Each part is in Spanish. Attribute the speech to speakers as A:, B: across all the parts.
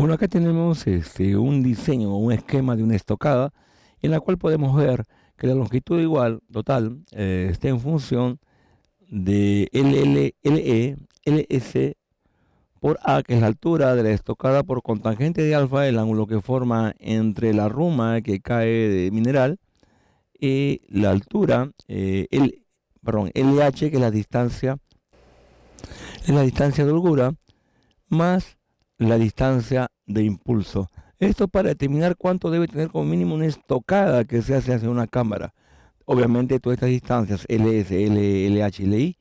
A: Bueno, acá tenemos un diseño o un esquema de una estocada en la cual podemos ver que la longitud igual total está en función de LL, LS por A, que es la altura de la estocada por cotangente de alfa, el ángulo que forma entre la ruma que cae de mineral y la altura, perdón, LH, que es la distancia de holgura, más la distancia de impulso. Esto para determinar cuánto debe tener como mínimo una estocada que se hace hacia una cámara. Obviamente todas estas distancias LS, LH y LI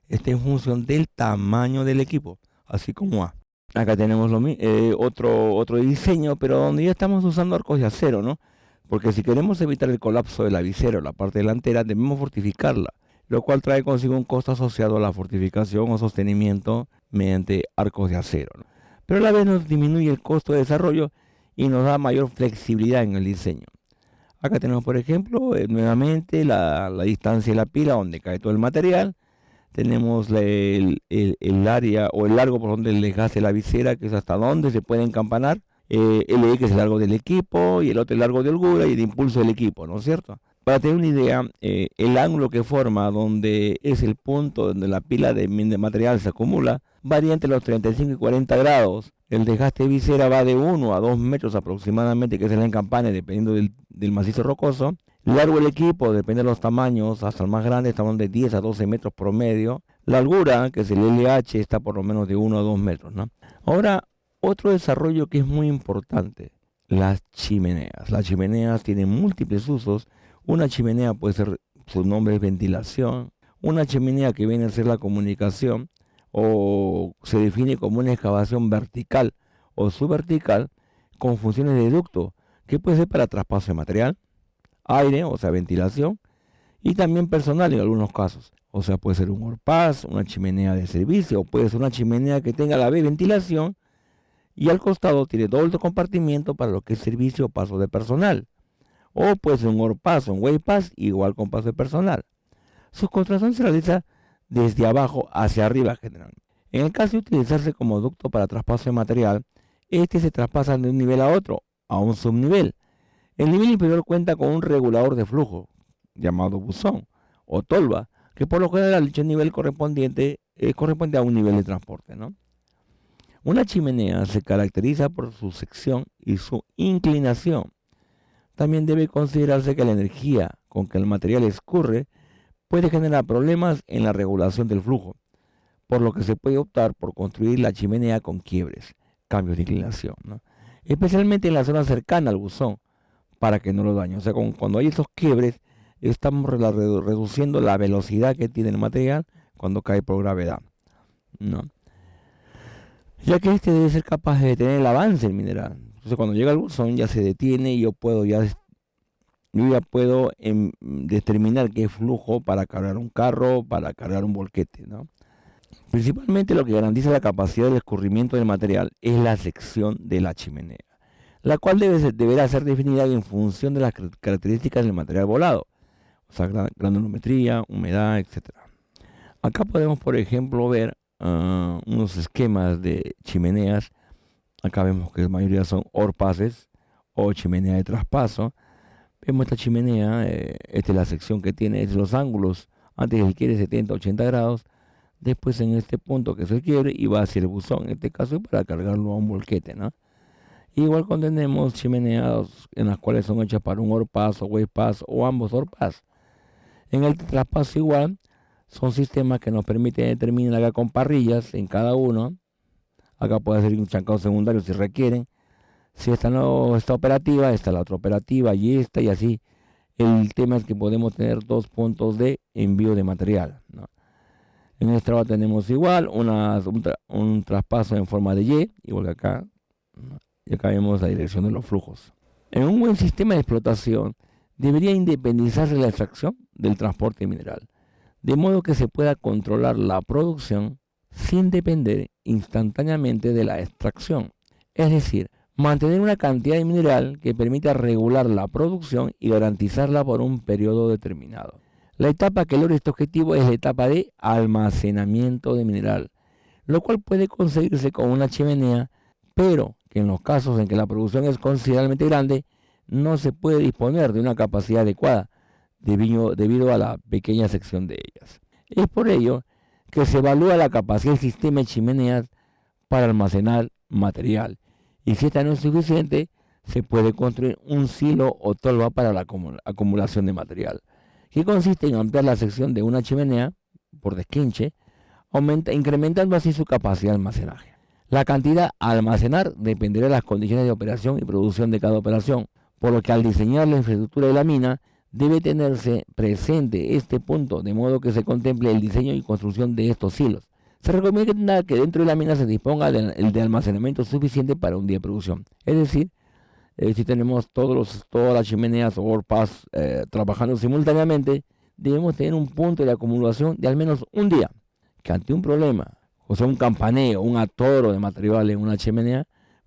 A: está en función del tamaño del equipo, así como A. Acá tenemos otro diseño, pero donde ya estamos usando arcos de acero, ¿no? Porque si queremos evitar el colapso de la visera o la parte delantera, debemos fortificarla, lo cual trae consigo un costo asociado a la fortificación o sostenimiento mediante arcos de acero, ¿no? Pero a la vez nos disminuye el costo de desarrollo y nos da mayor flexibilidad en el diseño. Acá tenemos, por ejemplo, nuevamente la distancia de la pila donde cae todo el material. Tenemos el área o el largo por donde el desgaste de la visera, que es hasta donde se puede encamanar. LE, que es el largo del equipo, y el otro el largo de holgura y el impulso del equipo, ¿no es cierto? Para tener una idea, el ángulo que forma donde es el punto donde la pila de material se acumula varía entre los 35 y 40 grados. El desgaste de visera va de 1 a 2 metros aproximadamente, que es el encampane, dependiendo del macizo rocoso. El largo del equipo, depende de los tamaños, hasta el más grande estamos de 10 a 12 metros promedio. La holgura, que es el LH, está por lo menos de 1 a 2 metros, ¿no? Ahora, otro desarrollo que es muy importante, las chimeneas. Las chimeneas tienen múltiples usos. Una chimenea puede ser, su nombre es ventilación. Una chimenea que viene a ser la comunicación, o se define como una excavación vertical o subvertical con funciones de ducto, que puede ser para traspaso de material, aire, o sea, ventilación, y también personal en algunos casos. O sea, puede ser un horpaz, una chimenea de servicio, o puede ser una chimenea que tenga a la vez ventilación y al costado tiene doble compartimiento para lo que es servicio o paso de personal. O puede ser un horpaz o un waypass igual con paso de personal. Su construcción se realiza desde abajo hacia arriba generalmente. En el caso de utilizarse como ducto para traspaso de material, este se traspasa de un nivel a otro, a un subnivel. El nivel inferior cuenta con un regulador de flujo, llamado buzón o tolva, que por lo general dicho nivel corresponde a un nivel de transporte, ¿no? Una chimenea se caracteriza por su sección y su inclinación. También debe considerarse que la energía con que el material escurre puede generar problemas en la regulación del flujo, por lo que se puede optar por construir la chimenea con quiebres, cambios de inclinación, ¿no? Especialmente en la zona cercana al buzón, para que no lo dañe. O sea, cuando hay esos quiebres, estamos reduciendo la velocidad que tiene el material cuando cae por gravedad, ¿no? Ya que este debe ser capaz de detener el avance del mineral. Entonces, cuando llega al buzón ya se detiene y yo ya puedo determinar qué flujo para cargar un carro, para cargar un volquete, ¿no? Principalmente lo que garantiza la capacidad de escurrimiento del material es la sección de la chimenea, la cual deberá ser definida en función de las características del material volado, o sea, granulometría, humedad, etc. Acá podemos, por ejemplo, ver unos esquemas de chimeneas. Acá vemos que la mayoría son horpaces o chimenea de traspaso. Vemos esta chimenea, esta es la sección que tiene, es los ángulos, antes el quiebre 70, 80 grados, después en este punto que es el quiebre y va hacia el buzón, en este caso para cargarlo a un volquete, ¿no? Igual cuando tenemos chimeneas en las cuales son hechas para un horpaz o waypass o ambos horpaz. En el traspaso igual, son sistemas que nos permiten determinar acá con parrillas en cada uno. Acá puede ser un chancado secundario si requieren. Si esta no está operativa, está la otra operativa y esta y así. El tema es que podemos tener dos puntos de envío de material, ¿no? En este trabajo tenemos igual un traspaso en forma de Y, igual que acá, ¿no? Y acá vemos la dirección de los flujos. En un buen sistema de explotación debería independizarse la extracción del transporte mineral, de modo que se pueda controlar la producción sin depender instantáneamente de la extracción. Es decir, mantener una cantidad de mineral que permita regular la producción y garantizarla por un periodo determinado. La etapa que logra este objetivo es la etapa de almacenamiento de mineral, lo cual puede conseguirse con una chimenea, pero que en los casos en que la producción es considerablemente grande, no se puede disponer de una capacidad adecuada debido a la pequeña sección de ellas. Es por ello que se evalúa la capacidad del sistema de chimeneas para almacenar material, y si esta no es suficiente, se puede construir un silo o tolva para la acumulación de material, que consiste en ampliar la sección de una chimenea por desquinche, incrementando así su capacidad de almacenaje. La cantidad a almacenar dependerá de las condiciones de operación y producción de cada operación, por lo que al diseñar la infraestructura de la mina, debe tenerse presente este punto, de modo que se contemple el diseño y construcción de estos silos. Se recomienda que dentro de la mina se disponga de almacenamiento suficiente para un día de producción. Es decir, si tenemos todas las chimeneas o horpas trabajando simultáneamente, debemos tener un punto de acumulación de al menos un día, que ante un problema, o sea, un campaneo, un atoro de material en una chimenea,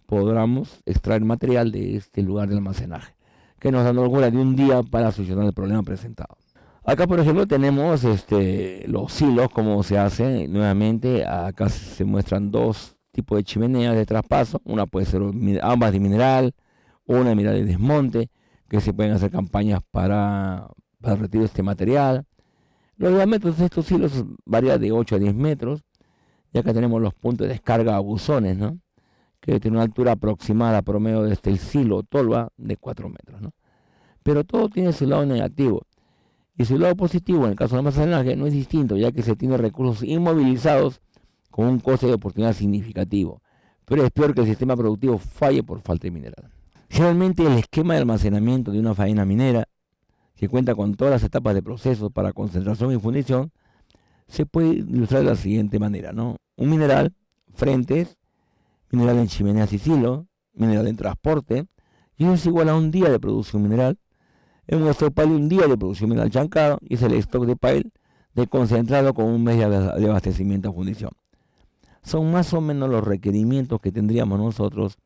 A: podamos extraer material de este lugar de almacenaje, que nos da una holgura de un día para solucionar el problema presentado. Acá, por ejemplo, tenemos los silos, como se hace nuevamente. Acá se muestran dos tipos de chimeneas de traspaso. Una puede ser ambas de mineral, o una de mineral de desmonte, que se pueden hacer campañas para el retiro de este material. Los diámetros de estos silos varían de 8 a 10 metros. Y acá tenemos los puntos de descarga a buzones, ¿no?, que tiene una altura aproximada promedio desde el silo o tolva de 4 metros, ¿no? Pero todo tiene su lado negativo. Y su lado positivo, en el caso del almacenaje, no es distinto, ya que se tiene recursos inmovilizados con un coste de oportunidad significativo. Pero es peor que el sistema productivo falle por falta de mineral. Generalmente el esquema de almacenamiento de una faena minera, que cuenta con todas las etapas de procesos para concentración y fundición, se puede ilustrar de la siguiente manera, ¿no? Un mineral, frentes, mineral en chimeneas y silo, mineral en transporte, y eso es igual a un día de producción mineral. En un stock pile un día de producción mineral chancado, y es el stock de pile de concentrado con un mes de abastecimiento a fundición. Son más o menos los requerimientos que tendríamos nosotros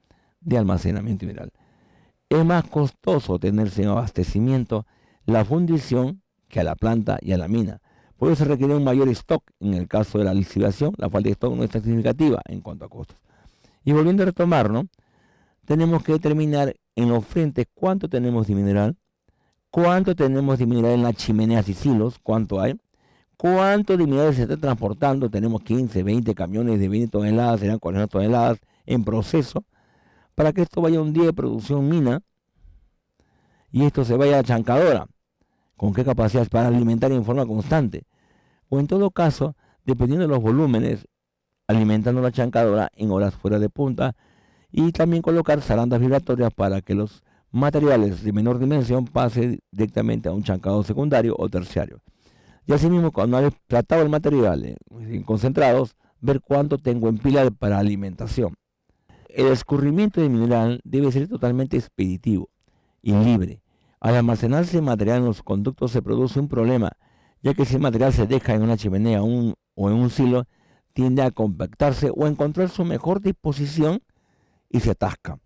A: de almacenamiento mineral. Es más costoso tener sin abastecimiento la fundición que a la planta y a la mina. Por eso se requiere un mayor stock. En el caso de la lixiviación, la falta de stock no es tan significativa en cuanto a costos. Y volviendo a retomar, ¿no?, tenemos que determinar en los frentes cuánto tenemos de mineral, cuánto tenemos de mineral en las chimeneas y silos, cuánto hay, cuánto de mineral se está transportando. Tenemos 15, 20 camiones de 20 toneladas, serán 40 toneladas en proceso, para que esto vaya a un día de producción mina y esto se vaya a chancadora. ¿Con qué capacidad? Para alimentar en forma constante. O en todo caso, dependiendo de los volúmenes, alimentando la chancadora en horas fuera de punta, y también colocar zarandas vibratorias para que los materiales de menor dimensión pasen directamente a un chancador secundario o terciario. Y asimismo, cuando hayas tratado el material en concentrados, ver cuánto tengo en pila para alimentación. El escurrimiento de mineral debe ser totalmente expeditivo y libre. Al almacenarse material en los conductos se produce un problema, ya que si el material se deja en una chimenea o en un silo, tiende a compactarse o a encontrar su mejor disposición y se atasca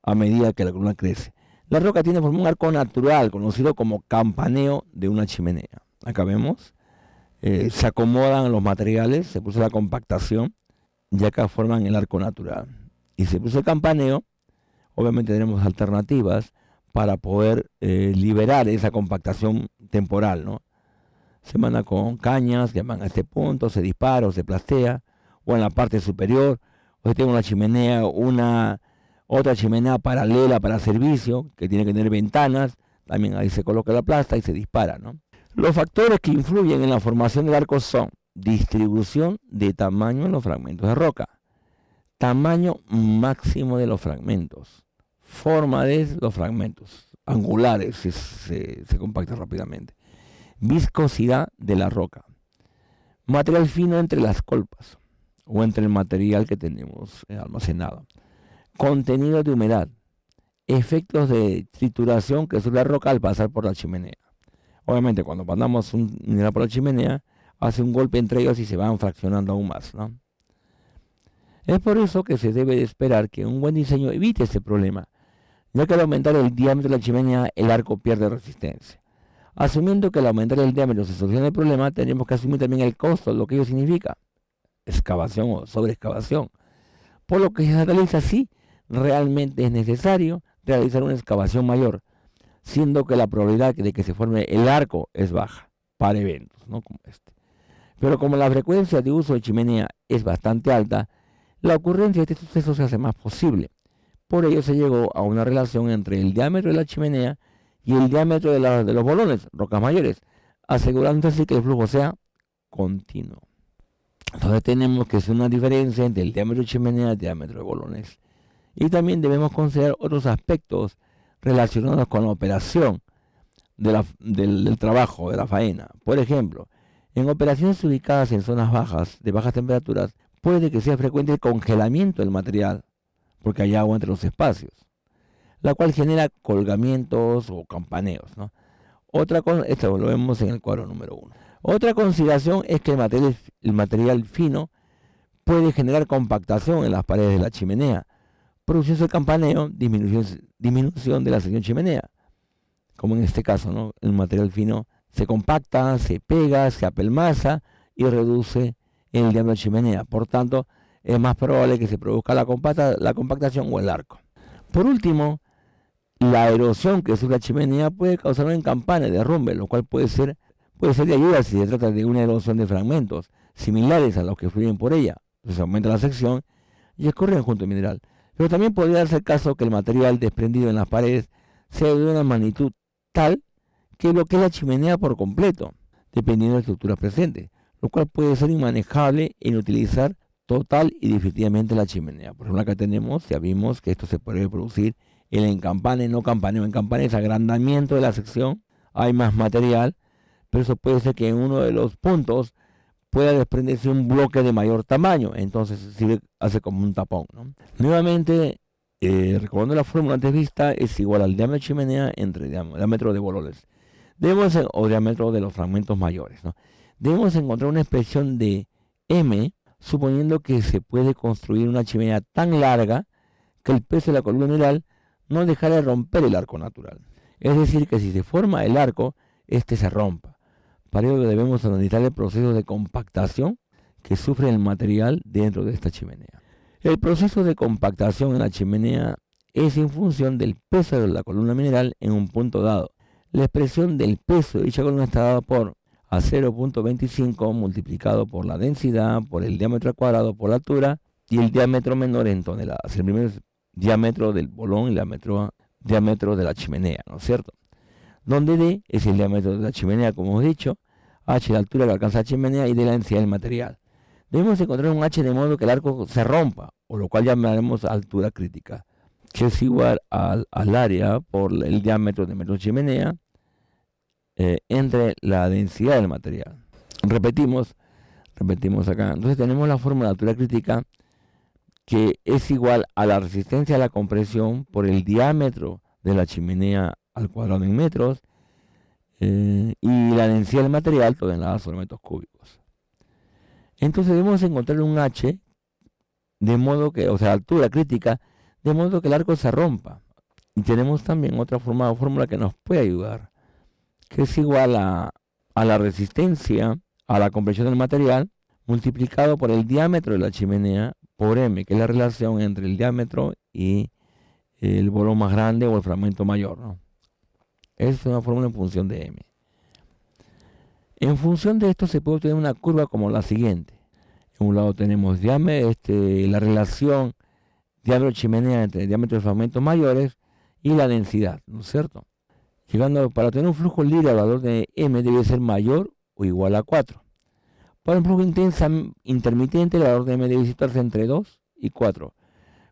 A: a medida que la columna crece. La roca tiene forma un arco natural, conocido como campaneo de una chimenea. Acá vemos, se acomodan los materiales, se produce la compactación y acá forman el arco natural. Y se produce el campaneo. Obviamente tenemos alternativas para poder liberar esa compactación temporal, ¿no? Se manda con cañas que van a este punto, se dispara o se plastea, o en la parte superior, o se tiene una chimenea, otra chimenea paralela para servicio, que tiene que tener ventanas, también ahí se coloca la plasta y se dispara, ¿no? Los factores que influyen en la formación del arco son distribución de tamaño en los fragmentos de roca, tamaño máximo de los fragmentos, forma de los fragmentos angulares, se compacta rápidamente, viscosidad de la roca, material fino entre las colpas o entre el material que tenemos almacenado, contenido de humedad, efectos de trituración que sube la roca al pasar por la chimenea. Obviamente cuando mandamos un mineral por la chimenea, hace un golpe entre ellos y se van fraccionando aún más, ¿no? Es por eso que se debe de esperar que un buen diseño evite este problema, ya que al aumentar el diámetro de la chimenea, el arco pierde resistencia. Asumiendo que al aumentar el diámetro se soluciona el problema, tenemos que asumir también el costo, lo que ello significa, excavación o sobreexcavación. Por lo que se realiza así, realmente es necesario realizar una excavación mayor, siendo que la probabilidad de que se forme el arco es baja para eventos, ¿no?, como este. Pero como la frecuencia de uso de chimenea es bastante alta, la ocurrencia de este suceso se hace más posible. Por ello se llegó a una relación entre el diámetro de la chimenea y el diámetro de los bolones, rocas mayores, asegurándose así que el flujo sea continuo. Entonces tenemos que es una diferencia entre el diámetro de chimenea y el diámetro de bolones. Y también debemos considerar otros aspectos relacionados con la operación del trabajo, de la faena. Por ejemplo, en operaciones ubicadas en zonas bajas, de bajas temperaturas, puede que sea frecuente el congelamiento del material, porque hay agua entre los espacios, la cual genera colgamientos o campaneos, ¿no? Esto lo vemos en el cuadro número 1. Otra consideración es que el material fino puede generar compactación en las paredes de la chimenea, produciendo el campaneo, disminución de la sección chimenea, como en este caso, ¿no? El material fino se compacta, se pega, se apelmaza y reduce el diámetro de chimenea. Por tanto, es más probable que se produzca la compactación o el arco. Por último, la erosión que sufre la chimenea puede causar un encampane, derrumbe, lo cual puede ser de ayuda si se trata de una erosión de fragmentos similares a los que fluyen por ella. Entonces aumenta la sección y escurre junto al mineral. Pero también podría darse el caso que el material desprendido en las paredes sea de una magnitud tal que bloquee la chimenea por completo, dependiendo de la estructura presente, lo cual puede ser inmanejable en utilizar total y definitivamente la chimenea. Por ejemplo, acá tenemos, ya vimos que esto se puede producir el encampane, no campaneo. Encampane es agrandamiento de la sección, hay más material, pero eso puede ser que en uno de los puntos pueda desprenderse un bloque de mayor tamaño, entonces hace como un tapón, ¿no? Nuevamente, recordando la fórmula antes vista, es igual al diámetro de chimenea entre diámetro de bolones. O diámetro de los fragmentos mayores, ¿no? Debemos encontrar una expresión de M, suponiendo que se puede construir una chimenea tan larga que el peso de la columna mineral no dejará de romper el arco natural. Es decir, que si se forma el arco, este se rompa. Para ello debemos analizar el proceso de compactación que sufre el material dentro de esta chimenea. El proceso de compactación en la chimenea es en función del peso de la columna mineral en un punto dado. La expresión del peso de dicha columna está dada por a 0.25 multiplicado por la densidad, por el diámetro al cuadrado, por la altura y el diámetro menor en toneladas. El primero es diámetro del bolón y el diámetro de la chimenea, ¿no es cierto? Donde D es el diámetro de la chimenea, como hemos dicho, H la altura que alcanza la chimenea y D la densidad del material. Debemos encontrar un H de modo que el arco se rompa, o lo cual llamaremos altura crítica, que es igual al área por el diámetro de metro chimenea entre la densidad del material. Repetimos acá. Entonces tenemos la fórmula de altura crítica que es igual a la resistencia a la compresión por el diámetro de la chimenea al cuadrado en metros y la densidad del material toneladas sobre metros cúbicos. Entonces debemos encontrar un H de modo que, o sea, altura crítica, de modo que el arco se rompa. Y tenemos también otra fórmula que nos puede ayudar, que es igual a la resistencia a la compresión del material multiplicado por el diámetro de la chimenea por M, que es la relación entre el diámetro y el bolón más grande o el fragmento mayor, ¿no? Es una fórmula en función de M. En función de esto se puede obtener una curva como la siguiente. En un lado tenemos la relación diámetro chimenea entre el diámetro de fragmentos mayores y la densidad, ¿no es cierto? Para tener un flujo libre, el valor de M debe ser mayor o igual a 4. Para un flujo intermitente, el valor de M debe situarse entre 2 y 4.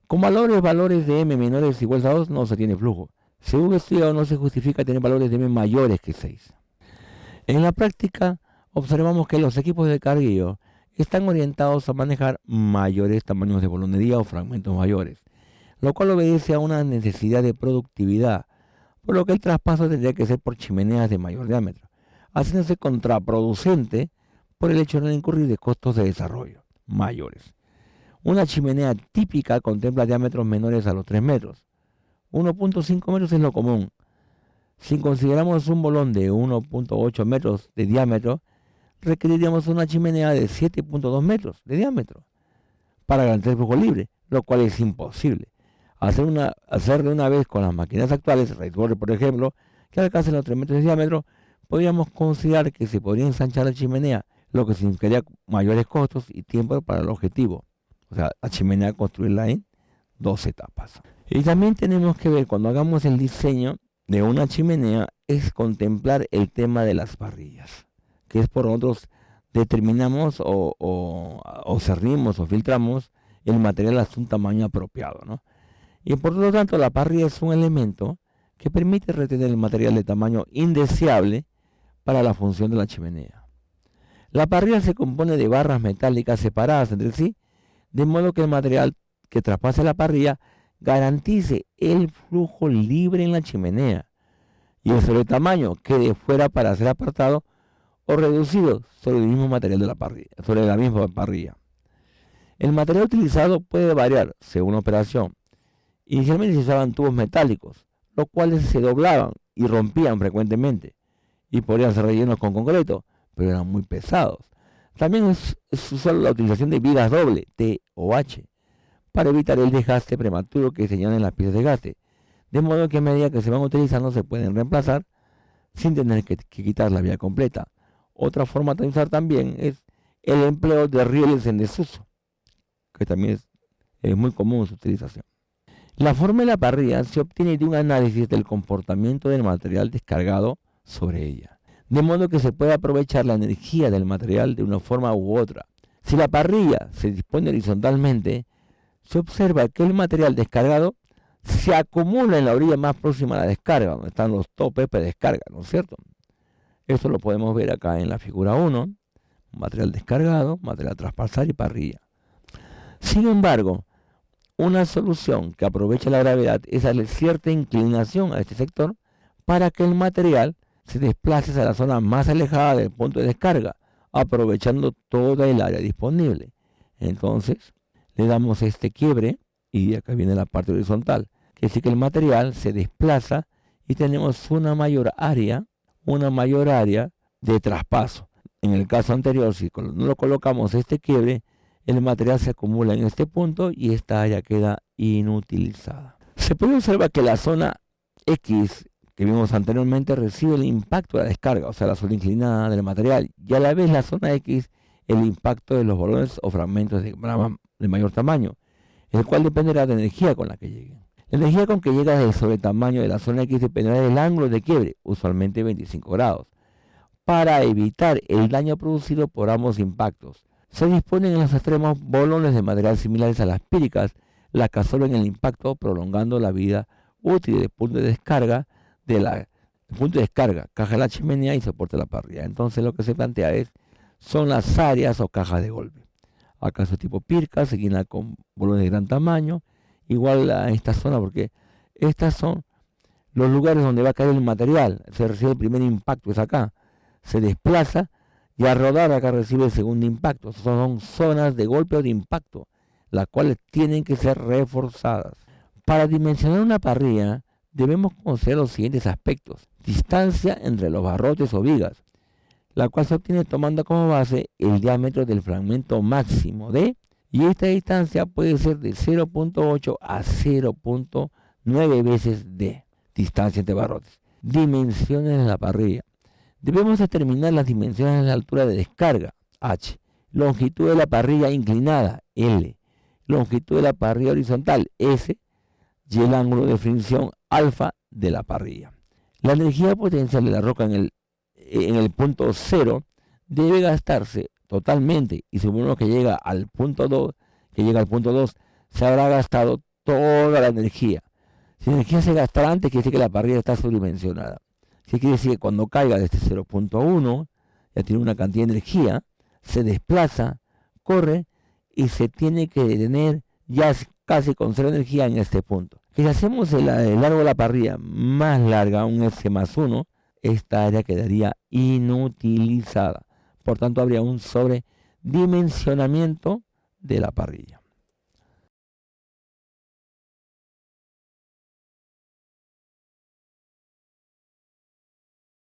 A: Con valores de M menores o iguales a 2 no se tiene flujo. Según estudiado, no se justifica tener valores de M mayores que 6. En la práctica, observamos que los equipos de carguillo están orientados a manejar mayores tamaños de bolonería o fragmentos mayores, lo cual obedece a una necesidad de productividad, por lo que el traspaso tendría que ser por chimeneas de mayor diámetro, haciéndose contraproducente por el hecho de no incurrir de costos de desarrollo mayores. Una chimenea típica contempla diámetros menores a los 3 metros. 1.5 metros es lo común. Si consideramos un bolón de 1.8 metros de diámetro, requeriríamos una chimenea de 7.2 metros de diámetro para garantizar el flujo libre, lo cual es imposible. hacer de una vez con las máquinas actuales, raíz bore por ejemplo, que alcancen los 3 metros de diámetro, podríamos considerar que se podría ensanchar la chimenea, lo que significaría mayores costos y tiempo para el objetivo. O sea, la chimenea construirla en 2 etapas. Y también tenemos que ver, cuando hagamos el diseño de una chimenea, es contemplar el tema de las parrillas, que es por nosotros determinamos o cernimos o filtramos el material a un tamaño apropiado, ¿no? Y por lo tanto la parrilla es un elemento que permite retener el material de tamaño indeseable para la función de la chimenea. La parrilla se compone de barras metálicas separadas entre sí, de modo que el material que traspase la parrilla garantice el flujo libre en la chimenea y el sobretamaño quede fuera para ser apartado o reducido sobre el mismo material de la parrilla, sobre la misma parrilla. El material utilizado puede variar según la operación. Inicialmente se usaban tubos metálicos, los cuales se doblaban y rompían frecuentemente y podrían ser rellenos con concreto, pero eran muy pesados. También es usual la utilización de vigas doble, T o H, para evitar el desgaste prematuro que señalan las piezas de desgaste, de modo que a medida que se van utilizando se pueden reemplazar sin tener que quitar la vía completa. Otra forma de usar también es el empleo de rieles en desuso, que también es muy común su utilización. La forma de la parrilla se obtiene de un análisis del comportamiento del material descargado sobre ella, de modo que se puede aprovechar la energía del material de una forma u otra. Si la parrilla se dispone horizontalmente, se observa que el material descargado se acumula en la orilla más próxima a la descarga, donde están los topes de descarga, ¿no es cierto? Esto lo podemos ver acá en la figura 1, material descargado, material a traspasar y parrilla. Sin embargo, una solución que aprovecha la gravedad es darle cierta inclinación a este sector para que el material se desplace hacia la zona más alejada del punto de descarga, aprovechando toda el área disponible. Entonces, le damos este quiebre y acá viene la parte horizontal, que es que el material se desplaza y tenemos una mayor área de traspaso. En el caso anterior, si no lo colocamos este quiebre, el material se acumula en este punto y esta área queda inutilizada. Se puede observar que la zona X que vimos anteriormente recibe el impacto de la descarga, o sea, la zona inclinada del material, y a la vez la zona X el impacto de los bolones o fragmentos de mayor tamaño, el cual dependerá de la energía con la que lleguen. La energía con que llega del sobretamaño de la zona X dependerá del ángulo de quiebre, usualmente 25 grados, para evitar el daño producido por ambos impactos. Se disponen en los extremos bolones de material similares a las píricas, las que absorben el impacto, prolongando la vida útil del punto de descarga, caja de la chimenea y soporte de la parrilla. Entonces lo que se plantea son las áreas o cajas de golpe. Acá es tipo pirca, se llena con bolones de gran tamaño, igual a esta zona, porque estas son los lugares donde va a caer el material. Se recibe el primer impacto, es acá. Se desplaza y al rodar acá recibe el segundo impacto. Son zonas de golpe o de impacto, las cuales tienen que ser reforzadas. Para dimensionar una parrilla debemos conocer los siguientes aspectos: distancia entre los barrotes o vigas, la cual se obtiene tomando como base el diámetro del fragmento máximo D, y esta distancia puede ser de 0.8 a 0.9 veces D, distancia entre barrotes. Dimensiones de la parrilla. Debemos determinar las dimensiones de la altura de descarga, H, longitud de la parrilla inclinada, L, longitud de la parrilla horizontal, S, y el ángulo de fricción alfa de la parrilla. La energía potencial de la roca en el punto 0 debe gastarse totalmente, y según que llega al punto 2, se habrá gastado toda la energía. Si la energía se gastará antes, quiere decir que la parrilla está subdimensionada. ¿Qué quiere decir? Que cuando caiga de este 0.1, ya tiene una cantidad de energía, se desplaza, corre y se tiene que detener ya casi con cero energía en este punto. Que si hacemos el largo de la parrilla más larga, un S más 1, esta área quedaría inutilizada. Por tanto, habría un sobredimensionamiento de la parrilla.